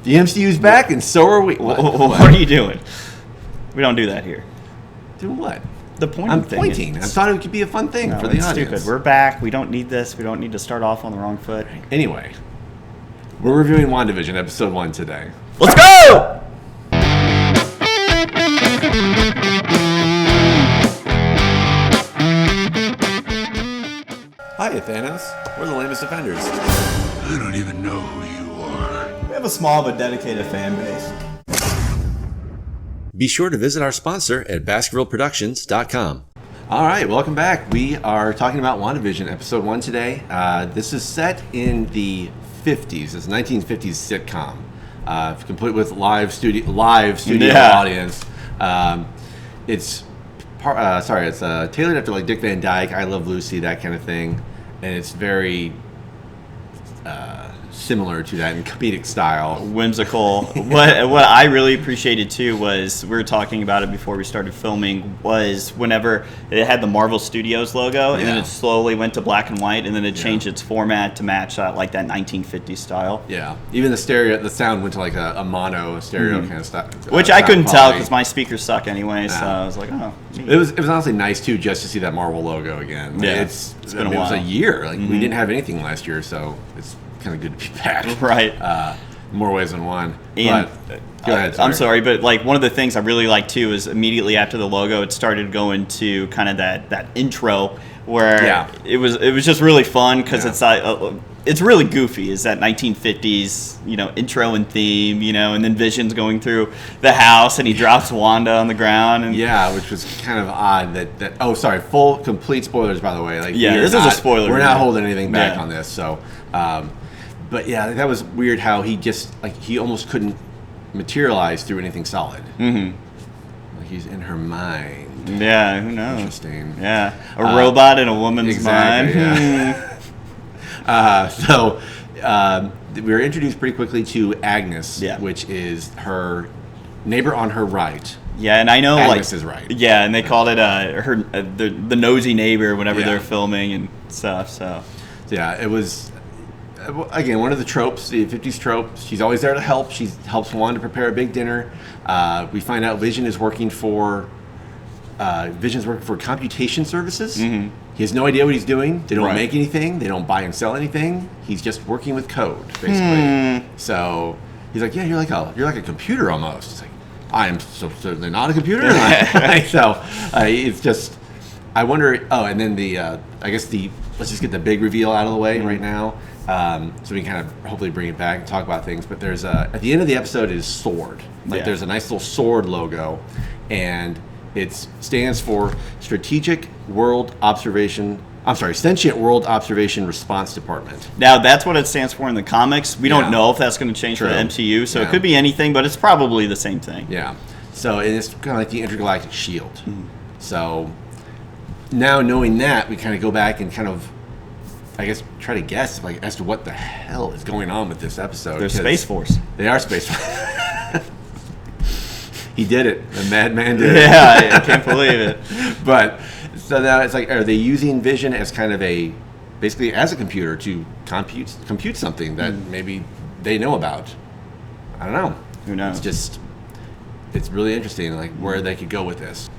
The MCU's back, and so are we. What are you doing? We don't do that here. Do what? The pointing I'm thing. pointing. I thought it could be a fun thing for the it's audience. stupid. We're back. We don't need this. We don't need to start off on the wrong foot. Anyway, we're reviewing WandaVision episode 1 today. Let's go! Hiya, Thanos. We're the lamest offenders. I don't even know who you are. We have a small but dedicated fan base. Be sure to visit our sponsor at BaskervilleProductions.com. All right, welcome back. We are talking about WandaVision episode 1 today. This is set in the 50s. It's a 1950s sitcom, complete with live studio audience. It's tailored after like Dick Van Dyke, I Love Lucy, that kind of thing, and it's very similar to that in comedic style. Whimsical. What I really appreciated too was, we were talking about it before we started filming, was whenever it had the Marvel Studios logo and then it slowly went to black and white and then it changed its format to match like that 1950s style. Yeah, even the sound went to like a mono stereo kind of stuff, which I couldn't tell because my speakers suck anyway. So I was like, oh. It was honestly nice too, just to see that Marvel logo again. Like, yeah, it's been a while. It was a year. Like we didn't have anything last year, so it's kind of good to be back. Right. More ways than one. And but, go ahead. I'm sorry, but like one of the things I really like too is immediately after the logo, it started going to kind of that intro where it was just really fun because it's really goofy. Is that 1950s intro and theme, and then Vision's going through the house and he drops Wanda on the ground and which was kind of odd that full complete spoilers, by the way. Like this is a spoiler. We're not holding anything back on this, so but yeah, that was weird how he just he almost couldn't materialize through anything solid. Like he's in her mind. Yeah, who knows? Interesting. Yeah, a robot in a woman's mind. Yeah. So we were introduced pretty quickly to Agnes, which is her neighbor on her right. Yeah, and I know Agnes is right. Yeah, and they called it the nosy neighbor whenever they're filming and stuff. So yeah, it was. Again, one of the tropes, the 50s trope. She's always there to help. She helps Wanda prepare a big dinner. We find out Vision is working for computation services. He has no idea what he's doing. They don't make anything. They don't buy and sell anything. He's just working with code, basically. So he's like, yeah, you're like a computer almost. It's like, I am certainly not a computer. So it's just, I wonder. Oh, and then let's just get the big reveal out of the way right now. So we can kind of hopefully bring it back and talk about things. But there's at the end of the episode is sword. There's a nice little sword logo, and it stands for Sentient World Observation Response Department. Now that's what it stands for in the comics. We don't know if that's going to change for the MCU, so it could be anything, but it's probably the same thing. Yeah. So it's kind of like the intergalactic shield. So now knowing that, we kind of go back and kind of, I guess, try to guess as to what the hell is going on with this episode. They're Space Force. They are Space Force. He did it. The madman did it. Yeah, I can't believe it. But so now it's like, are they using Vision as kind of basically as a computer to compute something that maybe they know about? I don't know. Who knows? It's really interesting, like where they could go with this.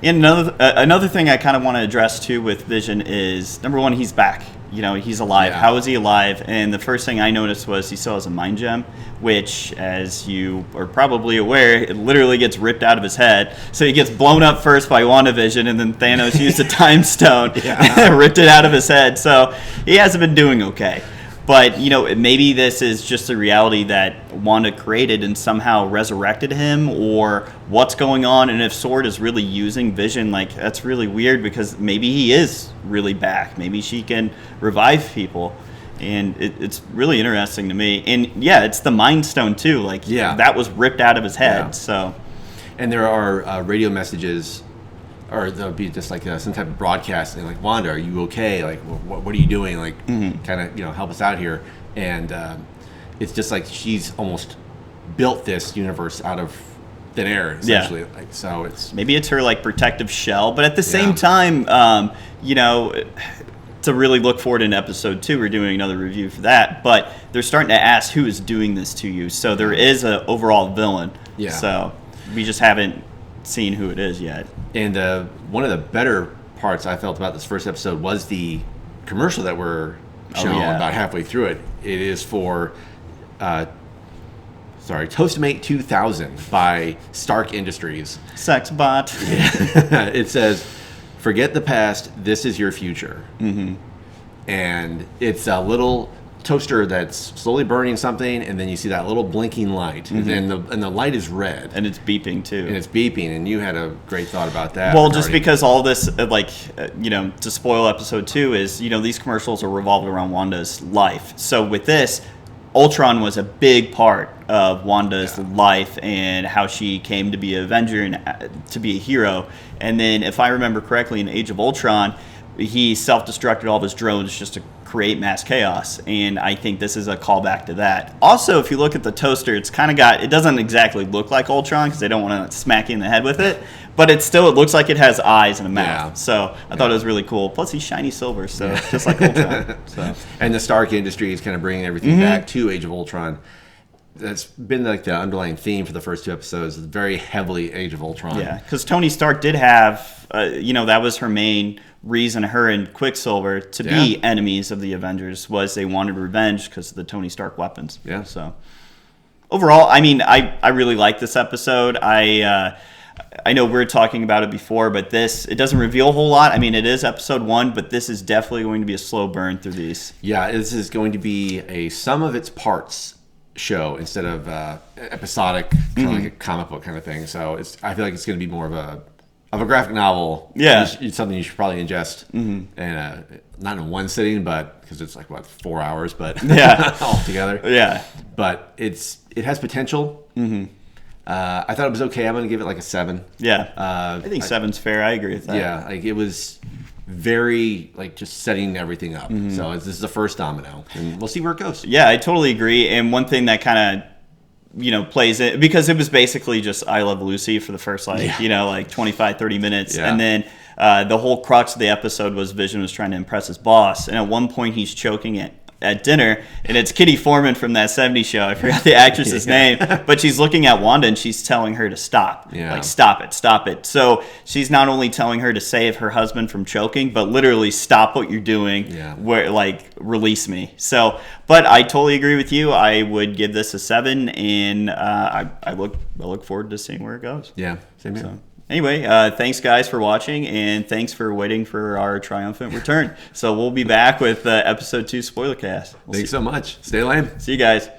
And another thing I kind of want to address too with Vision is, number one, he's back. He's alive. How is he alive? And the first thing I noticed was he still has a mind gem, which, as you are probably aware, it literally gets ripped out of his head. So he gets blown up first by WandaVision, and then Thanos used a time stone and ripped it out of his head. So he hasn't been doing okay. But, maybe this is just a reality that Wanda created and somehow resurrected him, or what's going on. And if Sword is really using Vision, that's really weird, because maybe he is really back. Maybe she can revive people. And it's really interesting to me. And, it's the Mind Stone, too. That was ripped out of his head. Yeah. So, and there are radio messages, or there'll be just some type of broadcast, and like, Wanda, are you okay? Like, what are you doing? Like, kind of, help us out here. And it's just like she's almost built this universe out of thin air, essentially. So maybe it's her protective shell, but at the same time, to really look forward in episode 2. We're doing another review for that, but they're starting to ask who is doing this to you. So there is an overall villain. Yeah. So we just haven't seen who it is yet. And one of the better parts I felt about this first episode was the commercial that we're shown about halfway through it. It is for Toastmate 2000 by Stark Industries. Sex bot. It says, "Forget the past. This is your future." Mm-hmm. And it's a little toaster that's slowly burning something, and then you see that little blinking light, Mm-hmm. and the light is red, And it's beeping too. and it's beeping. And you had a great thought about that. Well, just because all this, to spoil episode 2 is, these commercials are revolved around Wanda's life. So with this, Ultron was a big part of Wanda's life and how she came to be an Avenger and to be a hero. And then, if I remember correctly, in Age of Ultron, he self-destructed all of his drones just to create mass chaos. And I think this is a callback to that. Also, if you look at the toaster, it's kind of it doesn't exactly look like Ultron because they don't want to smack you in the head with it. But it looks like it has eyes and a mouth. Yeah. So I thought it was really cool. Plus, he's shiny silver, so just like Ultron. So. And the Stark Industries kind of bringing everything back to Age of Ultron. That's been like the underlying theme for the first 2 episodes. Very heavily Age of Ultron. Yeah, because Tony Stark did have, that was her main reason, her and Quicksilver, to be enemies of the Avengers, was they wanted revenge because of the Tony Stark weapons. Yeah. So overall, I mean, I really like this episode. I know we're talking about it before, but it doesn't reveal a whole lot. I mean, it is episode 1, but this is definitely going to be a slow burn through these. Yeah, this is going to be a sum of its parts show instead of episodic, kind of like a comic book kind of thing. So I feel like it's going to be more of a graphic novel. Yeah, it's something you should probably ingest, and not in one sitting, but because it's like 4 hours, but all together. Yeah, but it has potential. I thought it was okay. I'm going to give it like a 7. Yeah, I think 7's fair. I agree with that. Yeah, like it was very just setting everything up. So this is the first domino, and we'll see where it goes. Yeah, I totally agree. And one thing that kind of plays it, because it was basically just I Love Lucy for the first 25, 30 minutes, and then the whole crux of the episode was Vision was trying to impress his boss, and at one point he's choking at dinner, and it's Kitty Forman from that 70s show. I forgot the actress's name, but she's looking at Wanda and she's telling her to stop. Yeah. Like, stop it. So she's not only telling her to save her husband from choking, but literally stop what you're doing. Yeah. Release me. So, but I totally agree with you. I would give this a 7, and I look forward to seeing where it goes. Yeah, same here. So. Anyway, thanks guys for watching, and thanks for waiting for our triumphant return. So we'll be back with episode 2 spoiler cast. Thanks so much. Stay lame. See you guys.